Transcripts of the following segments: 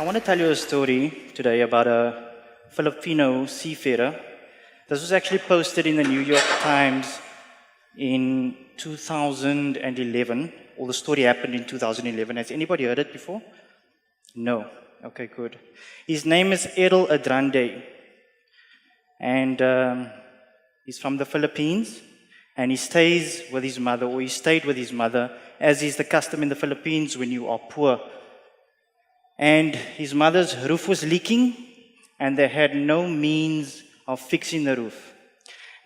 want to tell you a story today about a Filipino seafarer. This was actually posted in the New York Times in 2011, or the story happened in 2011. Has anybody heard it before? No. Okay, good. His name is Adel Andrade, and he's from the Philippines, and he stays with his mother, or he stayed with his mother, as is the custom in the Philippines when you are poor. And his mother's roof was leaking, and they had no means of fixing the roof.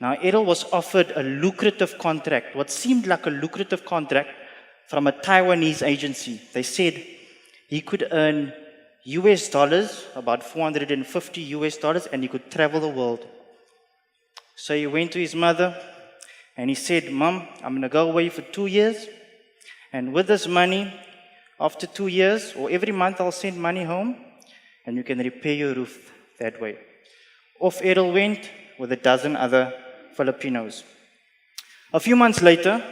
Now, Adel was offered a lucrative contract, what seemed like a lucrative contract, from a Taiwanese agency. They said he could earn US dollars, about $450 US, and he could travel the world. So he went to his mother, and he said, "Mom, I'm going to go away for 2 years, and with this money, after 2 years, or every month I'll send money home, and you can repair your roof that way." Off Adel went with a dozen other Filipinos. A few months later,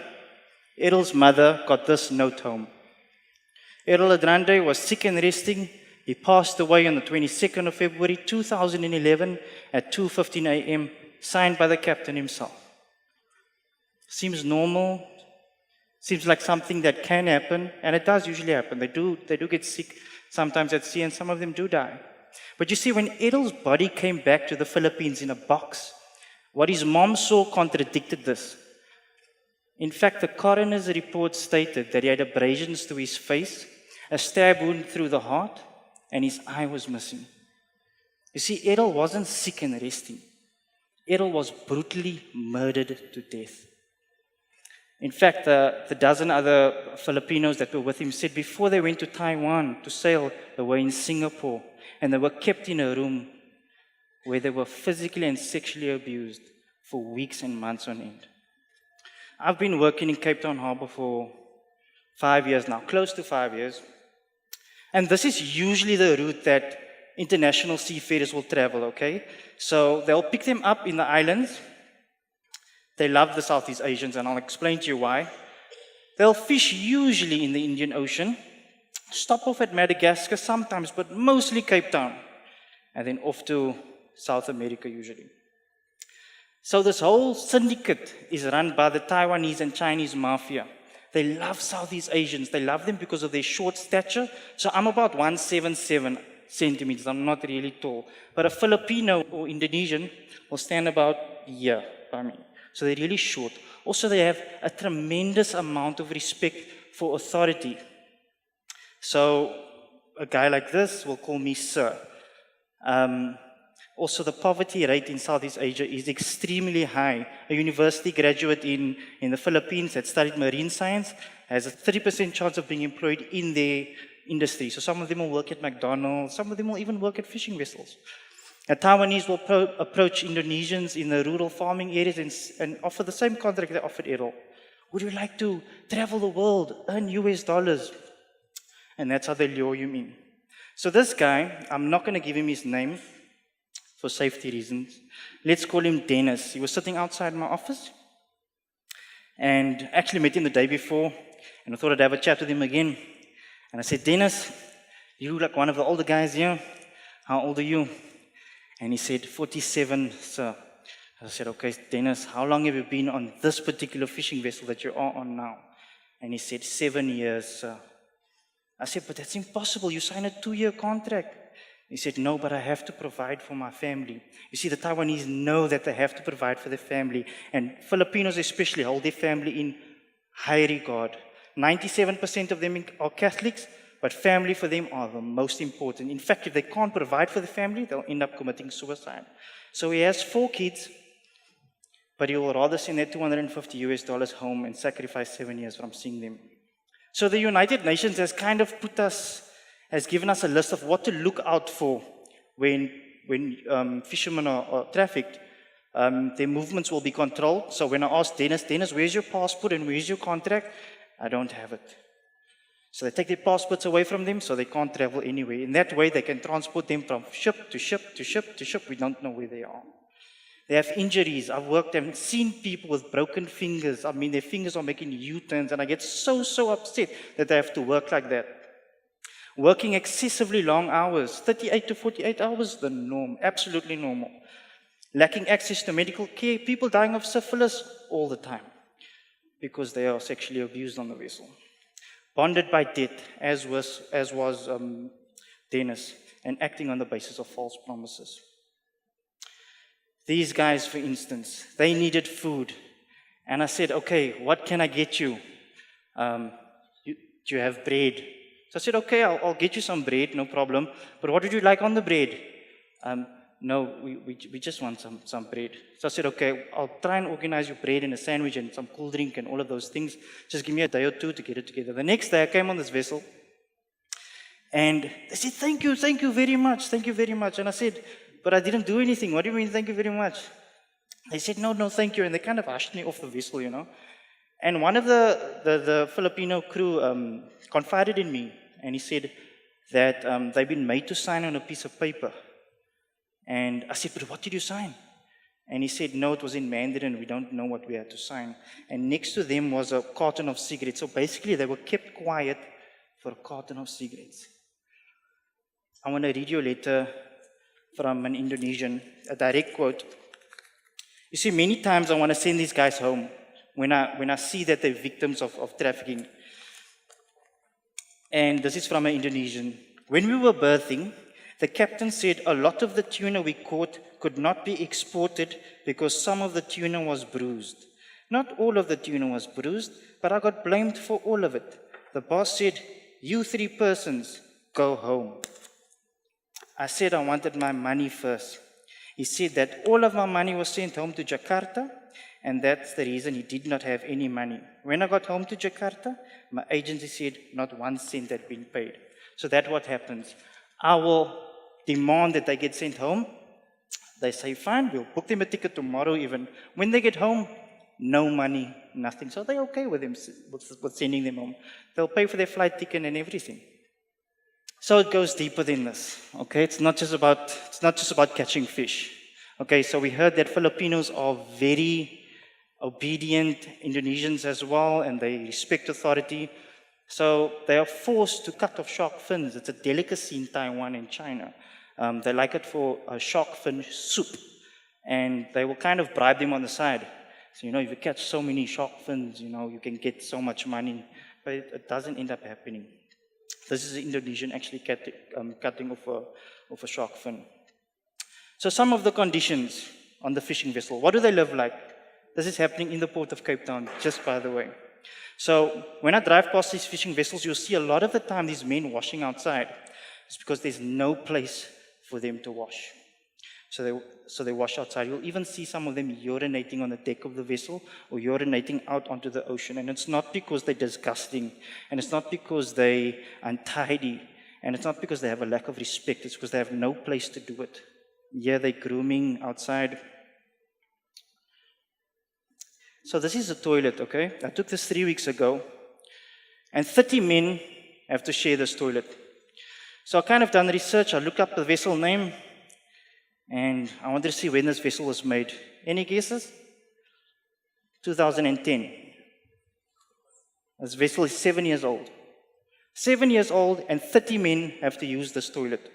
Adel's mother got this note home. Adel Andrade was sick and resting. He passed away on the 22nd of February 2011 at 2:15 a.m., signed by the captain himself. Seems normal. Seems like something that can happen, and it does usually happen. They do get sick sometimes at sea, and some of them do die. But you see, when Adel's body came back to the Philippines in a box, what his mom saw contradicted this. In fact, the coroner's report stated that he had abrasions to his face, a stab wound through the heart, and his eye was missing. You see, Adel wasn't sick and resting. Adel was brutally murdered to death. In fact, the dozen other Filipinos that were with him said before they went to Taiwan to sail, they were in Singapore, and they were kept in a room where they were physically and sexually abused for weeks and months on end. I've been working in Cape Town Harbour for 5 years now, close to 5 years. And this is usually the route that international seafarers will travel, okay? So they'll pick them up in the islands. They love the Southeast Asians, and I'll explain to you why. They'll fish usually in the Indian Ocean, stop off at Madagascar sometimes, but mostly Cape Town, and then off to South America usually. So this whole syndicate is run by the Taiwanese and Chinese mafia. They love Southeast Asians. They love them because of their short stature. So I'm about 177 centimeters. I'm not really tall. But a Filipino or Indonesian will stand about here by me. So they're really short. Also, they have a tremendous amount of respect for authority. So a guy like this will call me sir. Also, the poverty rate in Southeast Asia is extremely high. A university graduate in the Philippines that studied marine science has a 30% chance of being employed in their industry. So some of them will work at McDonald's, some of them will even work at fishing vessels. And Taiwanese will approach Indonesians in the rural farming areas and offer the same contract they offered Adel. Would you like to travel the world, earn US dollars? And that's how they lure you in. So this guy, I'm not going to give him his name for safety reasons. Let's call him Dennis. He was sitting outside my office and actually met him the day before, and I thought I'd have a chat with him again. And I said, "Dennis, you look like one of the older guys here. How old are you?" And he said, 47, sir. I said, "Okay, Dennis, how long have you been on this particular fishing vessel that you are on now?" And he said, 7 years, sir. I said, "But that's impossible. You signed a 2-year contract." He said, "No, but I have to provide for my family." You see, the Taiwanese know that they have to provide for their family. And Filipinos especially hold their family in high regard. 97% of them are Catholics, but family for them are the most important. In fact, if they can't provide for the family, they'll end up committing suicide. So he has 4 kids, but he will rather send that $250 US home and sacrifice 7 years from seeing them. So the United Nations has kind of has given us a list of what to look out for when fishermen are trafficked. Their movements will be controlled. So when I asked Dennis, where's your passport and where's your contract? I don't have it. So they take their passports away from them so they can't travel anywhere. In that way, they can transport them from ship to ship to ship to ship. We don't know where they are. They have injuries. I've worked and seen people with broken fingers. I mean, their fingers are making U-turns, and I get so upset that they have to work like that. working excessively long hours, 38 to 48 hours, the norm, absolutely normal. Lacking access to medical care, people dying of syphilis all the time because they are sexually abused on the vessel. Bonded by debt, as was Dennis, and acting on the basis of false promises. These guys, for instance, they needed food. And I said, okay, what can I get you? Do you have bread? So I said, okay, I'll get you some bread, no problem. But what would you like on the bread? No, we just want some bread. So I said, okay, I'll try and organize you bread and a sandwich and some cool drink and all of those things. Just give me a day or two to get it together. The next day I came on this vessel and they said, thank you very much. And I said, but I didn't do anything. What do you mean, thank you very much? They said, no, thank you. And they kind of hushed me off the vessel, you know. And one of the Filipino crew confided in me. And he said that they've been made to sign on a piece of paper. And I said, but what did you sign? And he said, no, it was in Mandarin. We don't know what we had to sign. And next to them was a carton of cigarettes. So basically, they were kept quiet for a carton of cigarettes. I want to read you a letter from an Indonesian, a direct quote. You see, many times I want to send these guys home when I see that they're victims of trafficking. And this is from an Indonesian. When we were berthing, the captain said a lot of the tuna we caught could not be exported because some of the tuna was bruised. Not all of the tuna was bruised, but I got blamed for all of it. The boss said, you 3 persons, go home. I said I wanted my money first. He said that all of my money was sent home to Jakarta, and that's the reason he did not have any money. When I got home to Jakarta, my agency said not 1 cent had been paid. So that's what happens. I will demand that they get sent home. They say, fine, we'll book them a ticket tomorrow even. When they get home, no money, nothing. So they're okay with them, with sending them home. They'll pay for their flight ticket and everything. So it goes deeper than this, okay? It's not just about catching fish. Okay, so we heard that Filipinos are very obedient, Indonesians as well, and they respect authority. So they are forced to cut off shark fins. It's a delicacy in Taiwan and China. They like it for a shark fin soup, and they will kind of bribe them on the side. So, if you catch so many shark fins, you can get so much money, but it doesn't end up happening. This is an Indonesian actually cutting off a shark fin. So some of the conditions on the fishing vessel, what do they live like? This is happening in the port of Cape Town, just by the way. So when I drive past these fishing vessels, you'll see a lot of the time these men washing outside. It's because there's no place for them to wash. So they wash outside. You'll even see some of them urinating on the deck of the vessel or urinating out onto the ocean. And it's not because they're disgusting. And it's not because they're untidy. And it's not because they have a lack of respect. It's because they have no place to do it. Yeah, they're grooming outside. So this is a toilet, okay? I took this 3 weeks ago. And 30 men have to share this toilet. So I kind of done research. I looked up the vessel name. And I wanted to see when this vessel was made. Any guesses? 2010. This vessel is 7 years old. 7 years old, and 30 men have to use this toilet.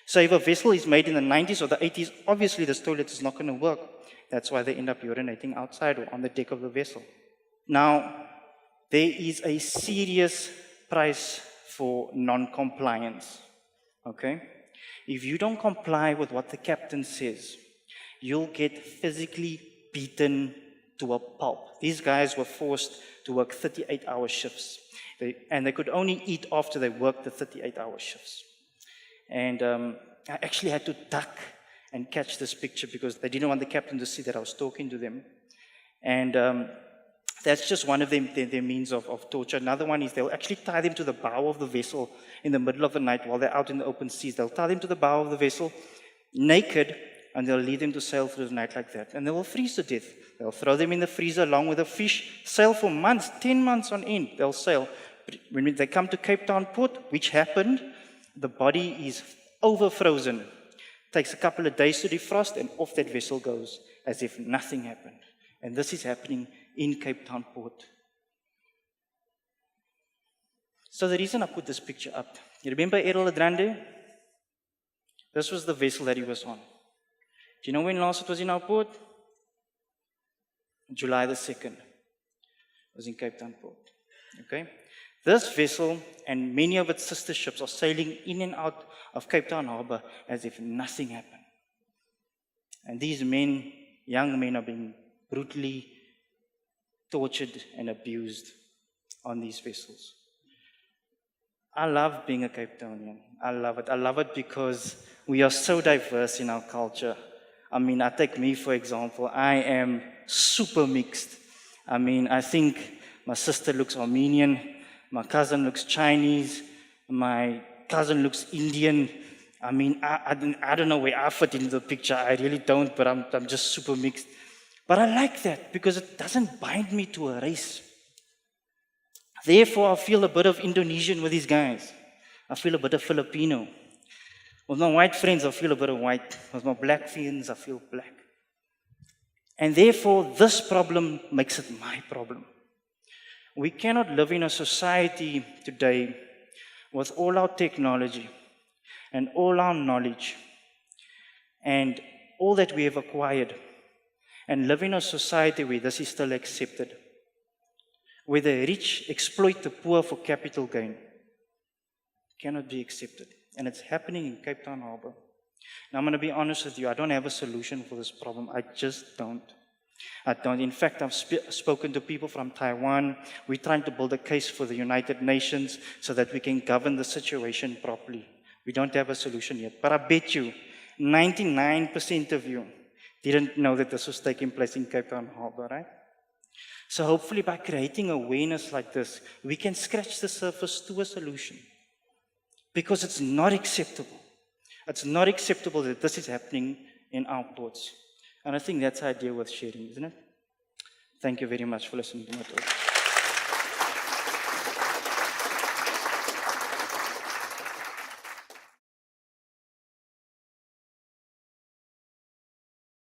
So if a vessel is made in the 90s or the 80s, obviously this toilet is not going to work. That's why they end up urinating outside or on the deck of the vessel. Now, there is a serious price for non-compliance. Okay? If you don't comply with what the captain says, you'll get physically beaten to a pulp. These guys were forced to work 38-hour shifts. And they could only eat after they worked the 38-hour shifts. And I actually had to duck and catch this picture because they didn't want the captain to see that I was talking to them. And that's just one of their means of torture. Another one is they'll actually tie them to the bow of the vessel in the middle of the night while they're out in the open seas. They'll tie them to the bow of the vessel, naked, and they'll leave them to sail through the night like that. And they will freeze to death. They'll throw them in the freezer along with the fish, sail for months, 10 months on end, they'll sail. But when they come to Cape Town Port, which happened, the body is over-frozen. Takes a couple of days to defrost, and off that vessel goes as if nothing happened. And this is happening in Cape Town Port. So the reason I put this picture up You remember Adel Andrade? This was the vessel that he was on. Do you know when last it was in our port? July the 2nd. It was in Cape Town port. Okay? This vessel and many of its sister ships are sailing in and out of Cape Town Harbor as if nothing happened. And these men, young men, are being brutally tortured and abused on these vessels. I love being a Cape Townian. I love it. I love it because we are so diverse in our culture. I mean, I take me, for example. I am super mixed. I mean, I think my sister looks Armenian, my cousin looks Chinese, my cousin looks Indian. I mean, I don't know where I fit into the picture. I really don't, but I'm just super mixed. But I like that because it doesn't bind me to a race. Therefore, I feel a bit of Indonesian with these guys. I feel a bit of Filipino. With my white friends, I feel a bit of white. With my black friends, I feel black. And therefore, this problem makes it my problem. We cannot live in a society today with all our technology and all our knowledge and all that we have acquired and live in a society where this is still accepted, where the rich exploit the poor for capital gain. Cannot be accepted. And it's happening in Cape Town Harbor. Now, I'm going to be honest with you. I don't have a solution for this problem. I just don't. I don't. In fact, I've spoken to people from Taiwan. We're trying to build a case for the United Nations so that we can govern the situation properly. We don't have a solution yet. But I bet you, 99% of you didn't know that this was taking place in Cape Town Harbor, right? So hopefully by creating awareness like this, we can scratch the surface to a solution. Because it's not acceptable. It's not acceptable that this is happening in our ports. And I think that's the idea worth sharing, isn't it? Thank you very much for listening to my talk.